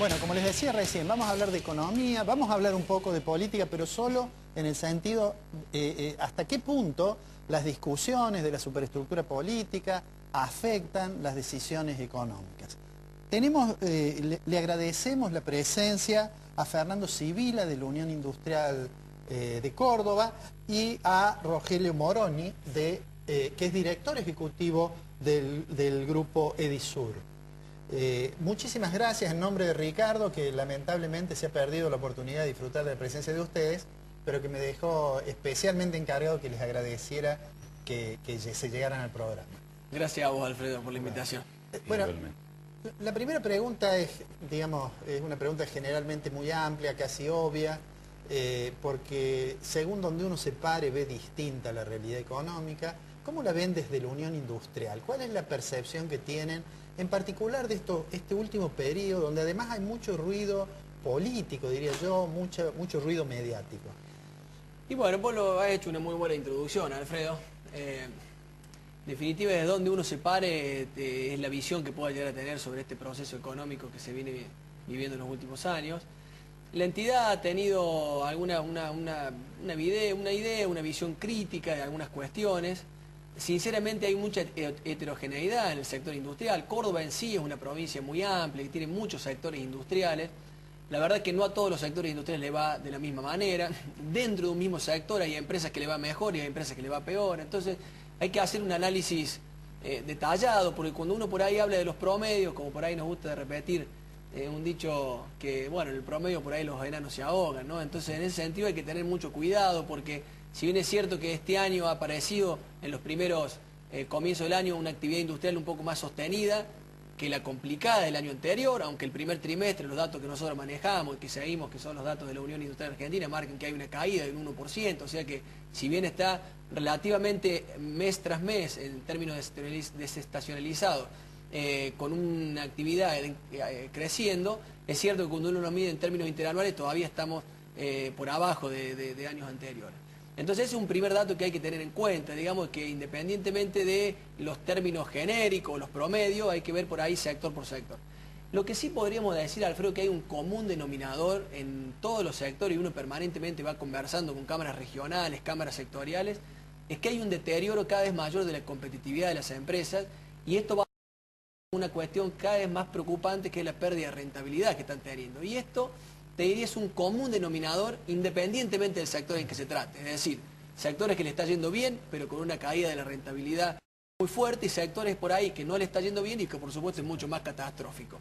Bueno, como les decía recién, vamos a hablar de economía, vamos a hablar un poco de política, pero solo en el sentido hasta qué punto las discusiones de la superestructura política afectan las decisiones económicas. Le agradecemos la presencia a Fernando Sibila de la Unión Industrial de Córdoba y a Rogelio Moroni, que es director ejecutivo del grupo Edisur. Muchísimas gracias en nombre de Ricardo, que lamentablemente se ha perdido la oportunidad de disfrutar de la presencia de ustedes, pero que me dejó especialmente encargado que les agradeciera que se llegaran al programa. Gracias a vos, Alfredo, por la invitación. Bueno, la primera pregunta es, digamos, es una pregunta generalmente muy amplia, casi obvia, porque según donde uno se pare ve distinta la realidad económica. ¿Cómo la ven desde la Unión Industrial? ¿Cuál es la percepción que tienen, en particular de este último periodo, donde además hay mucho ruido político, diría yo, mucho ruido mediático? Y bueno, vos lo has hecho una muy buena introducción, Alfredo. En definitiva, desde donde uno se pare es la visión que pueda llegar a tener sobre este proceso económico que se viene viviendo en los últimos años. La entidad ha tenido una idea, una visión crítica de algunas cuestiones. Sinceramente hay mucha heterogeneidad en el sector industrial. Córdoba en sí es una provincia muy amplia, que tiene muchos sectores industriales. La verdad es que no a todos los sectores industriales le va de la misma manera. Dentro de un mismo sector hay empresas que le va mejor y hay empresas que le va peor. Entonces hay que hacer un análisis detallado, porque cuando uno por ahí habla de los promedios, como por ahí nos gusta repetir un dicho que, bueno, en el promedio por ahí los enanos se ahogan, ¿no? Entonces en ese sentido hay que tener mucho cuidado, porque si bien es cierto que este año ha aparecido en los primeros comienzos del año una actividad industrial un poco más sostenida que la complicada del año anterior, aunque el primer trimestre, los datos que nosotros manejamos y que seguimos, que son los datos de la Unión Industrial Argentina, marcan que hay una caída del 1%, o sea que si bien está relativamente mes tras mes en términos desestacionalizados, con una actividad creciendo, es cierto que cuando uno lo mide en términos interanuales todavía estamos por abajo de años anteriores. Entonces ese es un primer dato que hay que tener en cuenta, digamos que independientemente de los términos genéricos, los promedios, hay que ver por ahí sector por sector. Lo que sí podríamos decir, Alfredo, que hay un común denominador en todos los sectores, y uno permanentemente va conversando con cámaras regionales, cámaras sectoriales, es que hay un deterioro cada vez mayor de la competitividad de las empresas, y esto va a una cuestión cada vez más preocupante, que es la pérdida de rentabilidad que están teniendo. Y esto, te diría, es un común denominador independientemente del sector en que se trate. Es decir, sectores que le está yendo bien, pero con una caída de la rentabilidad muy fuerte, y sectores por ahí que no le está yendo bien y que por supuesto es mucho más catastrófico.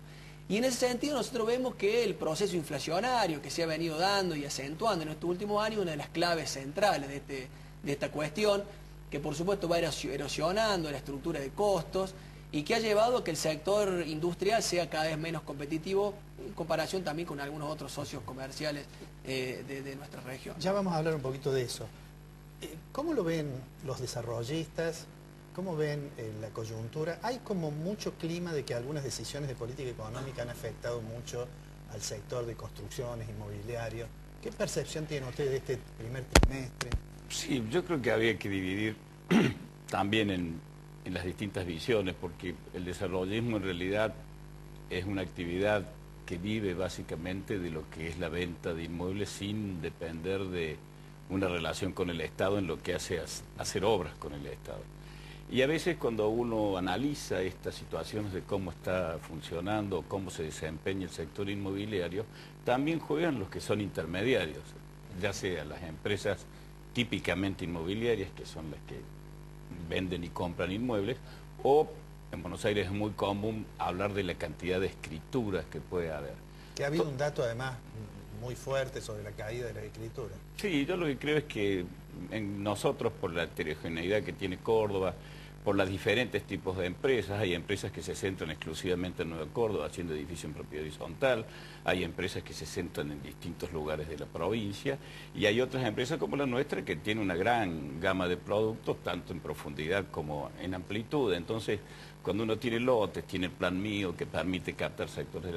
Y en ese sentido nosotros vemos que el proceso inflacionario que se ha venido dando y acentuando en estos últimos años, una de las claves centrales de esta cuestión, que por supuesto va erosionando la estructura de costos, y que ha llevado a que el sector industrial sea cada vez menos competitivo en comparación también con algunos otros socios comerciales de nuestra región. Ya vamos a hablar un poquito de eso. ¿Cómo lo ven los desarrollistas? ¿Cómo ven la coyuntura? Hay como mucho clima de que algunas decisiones de política económica han afectado mucho al sector de construcciones, inmobiliario. ¿Qué percepción tiene usted de este primer trimestre? Sí, yo creo que había que dividir también en las distintas visiones, porque el desarrollismo en realidad es una actividad que vive básicamente de lo que es la venta de inmuebles sin depender de una relación con el Estado en lo que hace hacer obras con el Estado. Y a veces cuando uno analiza estas situaciones de cómo está funcionando, cómo se desempeña el sector inmobiliario, también juegan los que son intermediarios, ya sea las empresas típicamente inmobiliarias, que son las que venden y compran inmuebles, o en Buenos Aires es muy común hablar de la cantidad de escrituras que puede haber. Que ha habido un dato además muy fuerte sobre la caída de la escritura. Sí, yo lo que creo es que en nosotros, por la heterogeneidad que tiene Córdoba, por los diferentes tipos de empresas, hay empresas que se centran exclusivamente en Nueva Córdoba, haciendo edificio en propiedad horizontal, hay empresas que se centran en distintos lugares de la provincia, y hay otras empresas como la nuestra que tienen una gran gama de productos, tanto en profundidad como en amplitud. Entonces, cuando uno tiene lotes, tiene el plan mío que permite captar sectores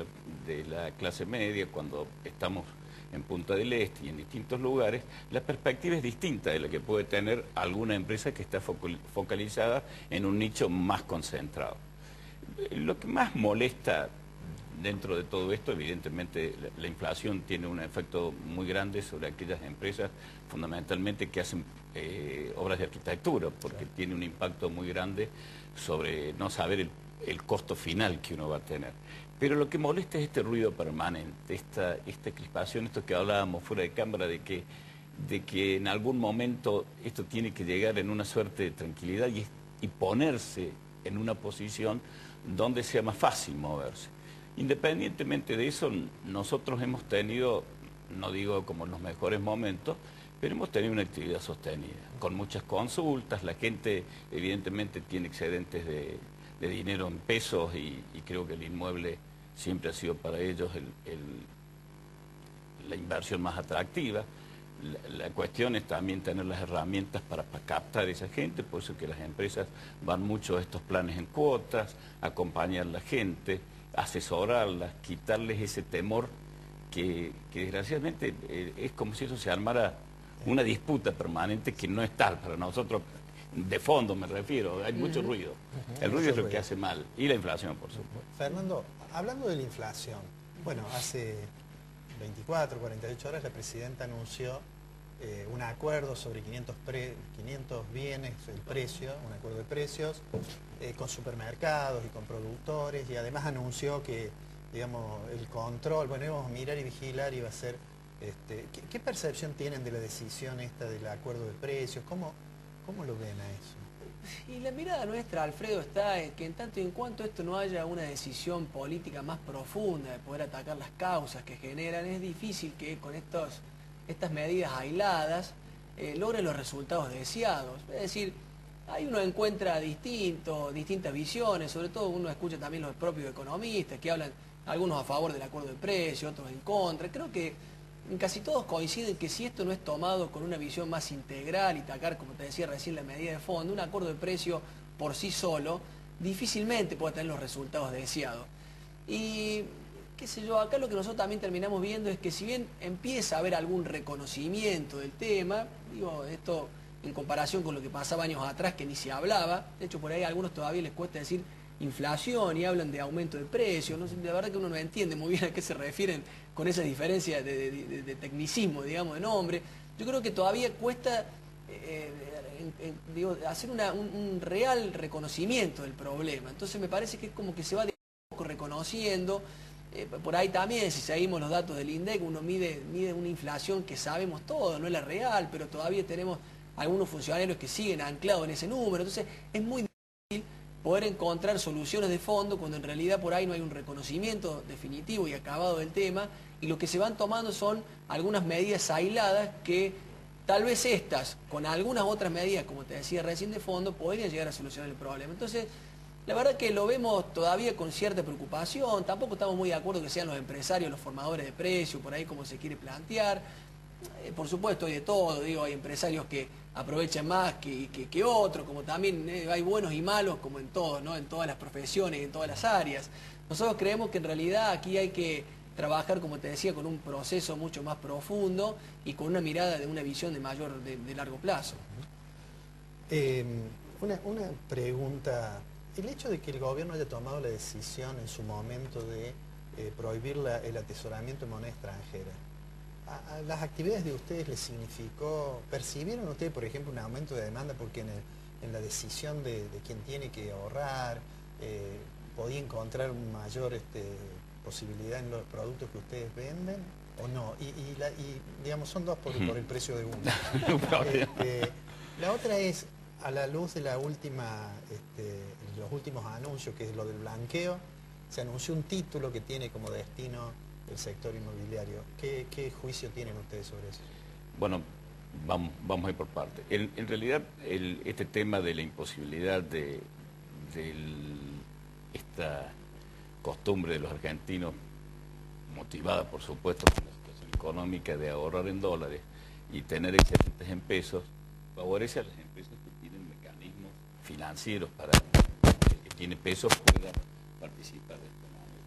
de la clase media, cuando estamos en Punta del Este y en distintos lugares, la perspectiva es distinta de la que puede tener alguna empresa que está focalizada en un nicho más concentrado. Lo que más molesta dentro de todo esto, evidentemente, la inflación tiene un efecto muy grande sobre aquellas empresas, fundamentalmente que hacen obras de arquitectura, porque tiene un impacto muy grande sobre no saber el costo final que uno va a tener. Pero lo que molesta es este ruido permanente, esta crispación, esto que hablábamos fuera de cámara, de que en algún momento esto tiene que llegar en una suerte de tranquilidad y ponerse en una posición donde sea más fácil moverse. Independientemente de eso, nosotros hemos tenido, no digo como en los mejores momentos, pero hemos tenido una actividad sostenida, con muchas consultas. La gente evidentemente tiene excedentes de dinero en pesos y creo que el inmueble siempre ha sido para ellos la inversión más atractiva. La cuestión es también tener las herramientas para captar a esa gente, por eso que las empresas van mucho a estos planes en cuotas, acompañar a la gente, asesorarlas, quitarles ese temor que desgraciadamente es como si eso se armara una disputa permanente que no es tal para nosotros. De fondo me refiero, hay mucho ruido. El ruido es lo que hace mal, y la inflación, por supuesto. Fernando, hablando de la inflación, bueno, hace 24, 48 horas la presidenta anunció un acuerdo sobre 500 bienes, el precio, un acuerdo de precios, con supermercados y con productores, y además anunció que, digamos, el control, bueno, íbamos a mirar y vigilar, iba a ser... ¿Qué percepción tienen de la decisión esta del acuerdo de precios? ¿Cómo lo ven a eso? Y la mirada nuestra, Alfredo, está en que en tanto y en cuanto esto no haya una decisión política más profunda de poder atacar las causas que generan, es difícil que con estas medidas aisladas logren los resultados deseados. Es decir, ahí uno encuentra distintas visiones, sobre todo uno escucha también los propios economistas que hablan, algunos a favor del acuerdo de precios, otros en contra. Creo que casi todos coinciden que si esto no es tomado con una visión más integral y atacar, como te decía recién, la medida de fondo, un acuerdo de precio por sí solo difícilmente puede tener los resultados deseados. Y qué sé yo, acá lo que nosotros también terminamos viendo es que si bien empieza a haber algún reconocimiento del tema, digo, esto en comparación con lo que pasaba años atrás que ni se hablaba, de hecho por ahí a algunos todavía les cuesta decir inflación y hablan de aumento de precios, no sé, la verdad que uno no entiende muy bien a qué se refieren con esa diferencia de tecnicismo, digamos, de nombre. Yo creo que todavía cuesta hacer un real reconocimiento del problema, entonces me parece que es como que se va de poco reconociendo. Por ahí también, si seguimos los datos del INDEC, uno mide una inflación que sabemos todos, no es la real, pero todavía tenemos algunos funcionarios que siguen anclados en ese número, entonces es muy difícil poder encontrar soluciones de fondo cuando en realidad por ahí no hay un reconocimiento definitivo y acabado del tema, y lo que se van tomando son algunas medidas aisladas que tal vez estas, con algunas otras medidas, como te decía recién de fondo, podrían llegar a solucionar el problema. Entonces, la verdad que lo vemos todavía con cierta preocupación, tampoco estamos muy de acuerdo que sean los empresarios los formadores de precios, por ahí como se quiere plantear. Por supuesto hay de todo, digo, hay empresarios que aprovechan más que otros, como también hay buenos y malos como en todo, ¿no? En todas las profesiones y en todas las áreas. Nosotros creemos que en realidad aquí hay que trabajar, como te decía, con un proceso mucho más profundo y con una mirada de una visión de largo plazo. Una pregunta. El hecho de que el gobierno haya tomado la decisión en su momento de prohibir el atesoramiento de moneda extranjera, ¿a las actividades de ustedes les significó, percibieron ustedes, por ejemplo, un aumento de demanda porque en la decisión de quien tiene que ahorrar, podía encontrar una mayor posibilidad en los productos que ustedes venden o no? Y digamos, son dos por el precio de uno. La otra es, a la luz de los últimos anuncios, que es lo del blanqueo, se anunció un título que tiene como destino el sector inmobiliario. ¿Qué juicio tienen ustedes sobre eso? Bueno, vamos a ir por parte. En realidad, este tema de la imposibilidad de esta costumbre de los argentinos, motivada por supuesto por la situación económica de ahorrar en dólares y tener excedentes en pesos, favorece a las empresas que tienen mecanismos financieros para que el que tiene pesos pueda participar de esta manera.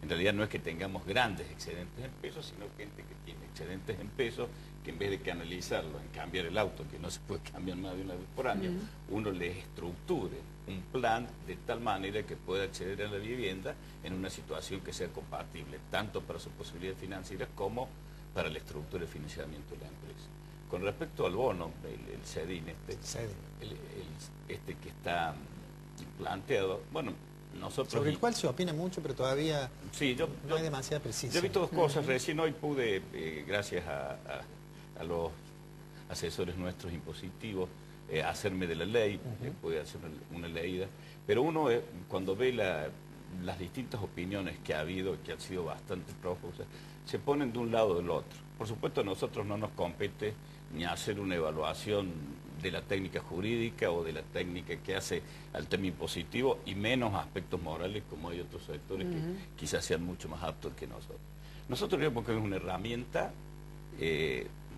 En realidad no es que tengamos grandes excedentes en pesos, sino gente que tiene excedentes en pesos, que en vez de canalizarlo en cambiar el auto, que no se puede cambiar más de una vez por año, uno les estructure un plan de tal manera que pueda acceder a la vivienda en una situación que sea compatible, tanto para sus posibilidades financieras como para la estructura de financiamiento de la empresa. Con respecto al bono, el CEDIN, este que está planteado, bueno, nosotros... Sobre el cual se opina mucho, pero todavía no hay demasiada precisión. Yo he visto dos cosas. Recién hoy pude, gracias a los asesores nuestros impositivos, hacerme de la ley, pude hacer una leída. Pero uno, cuando ve las distintas opiniones que ha habido, que han sido bastante prófugas, se ponen de un lado o del otro. Por supuesto, a nosotros no nos compete ni hacer una evaluación de la técnica jurídica o de la técnica que hace al tema impositivo, y menos aspectos morales, como hay otros sectores que quizás sean mucho más aptos que nosotros. Nosotros creemos que es una herramienta,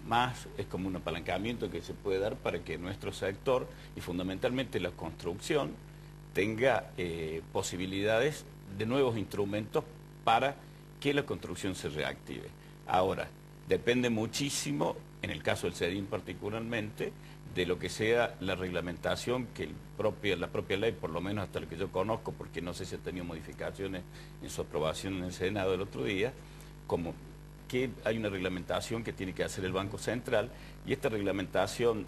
más es como un apalancamiento que se puede dar para que nuestro sector, y fundamentalmente la construcción, tenga posibilidades de nuevos instrumentos para que la construcción se reactive. Ahora, depende muchísimo, en el caso del CEDIN particularmente, de lo que sea la reglamentación que la propia ley, por lo menos hasta lo que yo conozco, porque no sé si ha tenido modificaciones en su aprobación en el Senado el otro día, como que hay una reglamentación que tiene que hacer el Banco Central, y esta reglamentación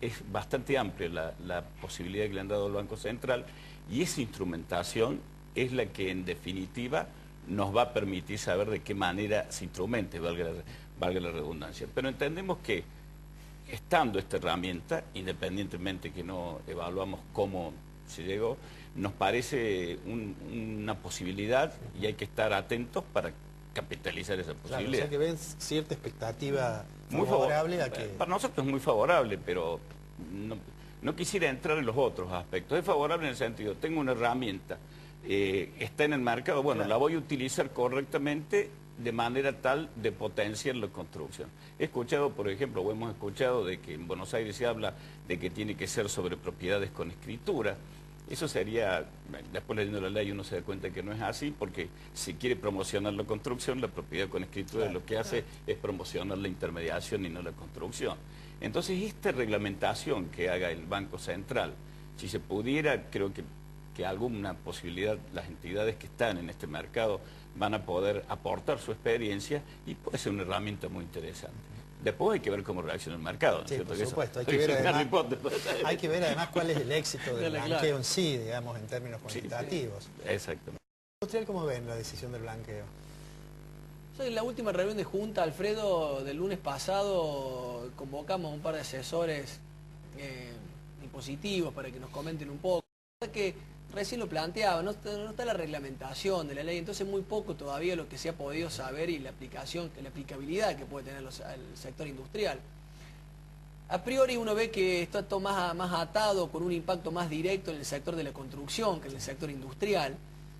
es bastante amplia, la posibilidad que le han dado al Banco Central, y esa instrumentación es la que en definitiva nos va a permitir saber de qué manera se instrumente, valga la redundancia. Pero entendemos que, estando esta herramienta, independientemente que no evaluamos cómo se llegó, nos parece una posibilidad, y hay que estar atentos para capitalizar esa posibilidad. Claro, o sea que ven cierta expectativa muy favorable a que... Para nosotros es muy favorable, pero no quisiera entrar en los otros aspectos. Es favorable en el sentido, tengo una herramienta, está en el mercado, bueno, claro, la voy a utilizar correctamente de manera tal de potenciar la construcción. He escuchado, por ejemplo, o hemos escuchado de que en Buenos Aires se habla de que tiene que ser sobre propiedades con escritura. Eso sería, después leyendo la ley uno se da cuenta que no es así, porque si quiere promocionar la construcción, la propiedad con escritura lo que hace es promocionar la intermediación y no la construcción. Entonces, esta reglamentación que haga el Banco Central, si se pudiera, creo que alguna posibilidad, las entidades que están en este mercado van a poder aportar su experiencia, y puede ser una herramienta muy interesante. Después hay que ver cómo reacciona el mercado, ¿no? Sí, por Eso, supuesto. Hay que ver además cuál es el éxito del blanqueo en sí, digamos, en términos cuantitativos. Sí, exactamente. ¿Industrial cómo ven la decisión del blanqueo? En la última reunión de Junta, Alfredo, del lunes pasado, convocamos a un par de asesores impositivos para que nos comenten un poco. Que recién lo planteaba, no está la reglamentación de la ley, entonces muy poco todavía lo que se ha podido saber y la aplicabilidad que puede tener el sector industrial. A priori uno ve que esto está más atado, con un impacto más directo en el sector de la construcción que en el sector industrial.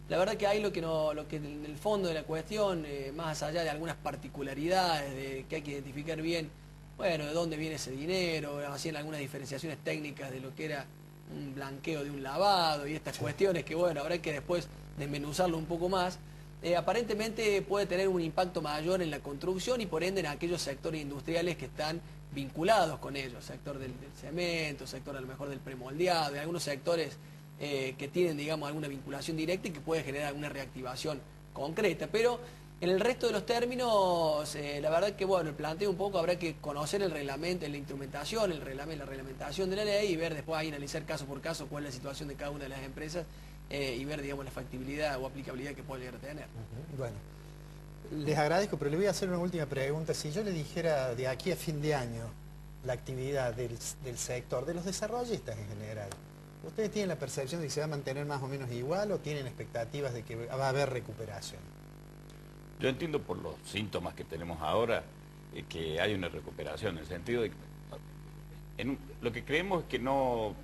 La verdad que hay lo que en el fondo de la cuestión, más allá de algunas particularidades que hay que identificar bien, bueno, de dónde viene ese dinero, hacían algunas diferenciaciones técnicas de lo que era un blanqueo de un lavado y estas cuestiones que, bueno, habrá que después desmenuzarlo un poco más. Aparentemente puede tener un impacto mayor en la construcción y por ende en aquellos sectores industriales que están vinculados con ellos, sector del cemento, sector a lo mejor del premoldeado, y algunos sectores que tienen, digamos, alguna vinculación directa y que puede generar alguna reactivación concreta. Pero en el resto de los términos, la verdad que, bueno, el planteo un poco habrá que conocer el reglamento, la instrumentación, la reglamentación de la ley, y ver después ahí, analizar caso por caso cuál es la situación de cada una de las empresas y ver, digamos, la factibilidad o aplicabilidad que puede llegar a tener. Bueno, les agradezco, pero le voy a hacer una última pregunta. Si yo le dijera de aquí a fin de año la actividad del sector, de los desarrollistas en general, ¿ustedes tienen la percepción de que se va a mantener más o menos igual o tienen expectativas de que va a haber recuperación? Yo entiendo por los síntomas que tenemos ahora que hay una recuperación, en el sentido de que lo que creemos es que no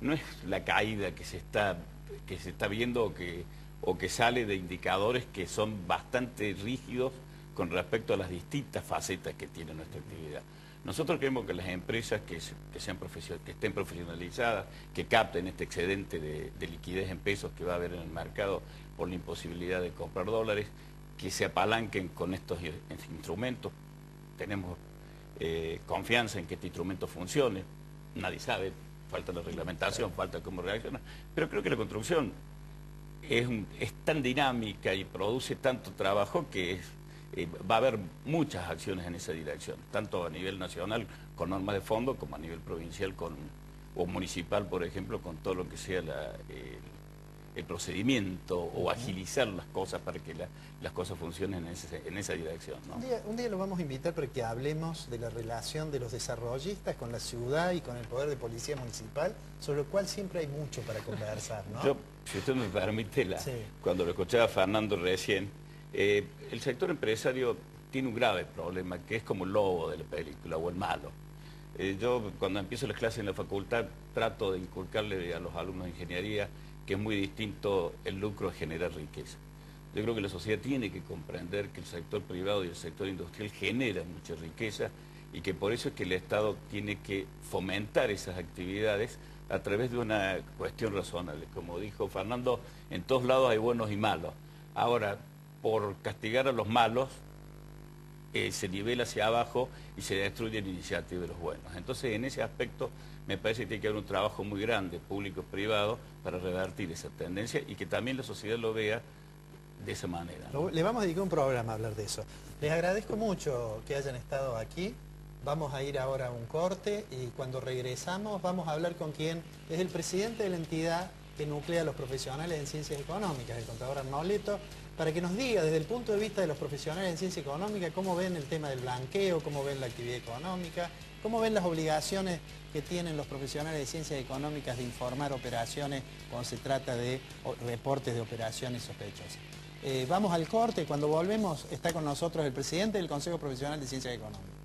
es la caída que se está viendo o que sale de indicadores que son bastante rígidos con respecto a las distintas facetas que tiene nuestra actividad. Nosotros creemos que las empresas que estén profesionalizadas, que capten este excedente de liquidez en pesos que va a haber en el mercado por la imposibilidad de comprar dólares, que se apalanquen con estos instrumentos. Tenemos confianza en que este instrumento funcione. Nadie sabe, falta la reglamentación, falta cómo reacciona, pero creo que la construcción es tan dinámica y produce tanto trabajo que va a haber muchas acciones en esa dirección, tanto a nivel nacional con normas de fondo como a nivel provincial o municipal, por ejemplo, con todo lo que sea el procedimiento o agilizar las cosas para que las cosas funcionen en esa dirección, ¿no? Un día lo vamos a invitar para que hablemos de la relación de los desarrollistas con la ciudad y con el poder de policía municipal, sobre lo cual siempre hay mucho para conversar, ¿no? Yo, si usted me permite, cuando lo escuchaba a Fernando recién, el sector empresario tiene un grave problema, que es como el lobo de la película o el malo. Yo cuando empiezo las clases en la facultad trato de inculcarle a los alumnos de ingeniería que es muy distinto el lucro a generar riqueza. Yo creo que la sociedad tiene que comprender que el sector privado y el sector industrial generan mucha riqueza y que por eso es que el Estado tiene que fomentar esas actividades a través de una cuestión razonable. Como dijo Fernando, en todos lados hay buenos y malos. Ahora, por castigar a los malos, se nivela hacia abajo y se destruye la iniciativa de los buenos. Entonces, en ese aspecto, me parece que tiene que haber un trabajo muy grande, público-privado, para revertir esa tendencia y que también la sociedad lo vea de esa manera, ¿no? Le vamos a dedicar un programa a hablar de eso. Les agradezco mucho que hayan estado aquí. Vamos a ir ahora a un corte y cuando regresamos vamos a hablar con quien es el presidente de la entidad que nuclea a los profesionales en ciencias económicas, el contador Arnoleto, para que nos diga desde el punto de vista de los profesionales en ciencia económica cómo ven el tema del blanqueo, cómo ven la actividad económica, cómo ven las obligaciones que tienen los profesionales de ciencias económicas de informar operaciones cuando se trata de reportes de operaciones sospechosas. Vamos al corte, cuando volvemos está con nosotros el presidente del Consejo Profesional de Ciencias Económicas.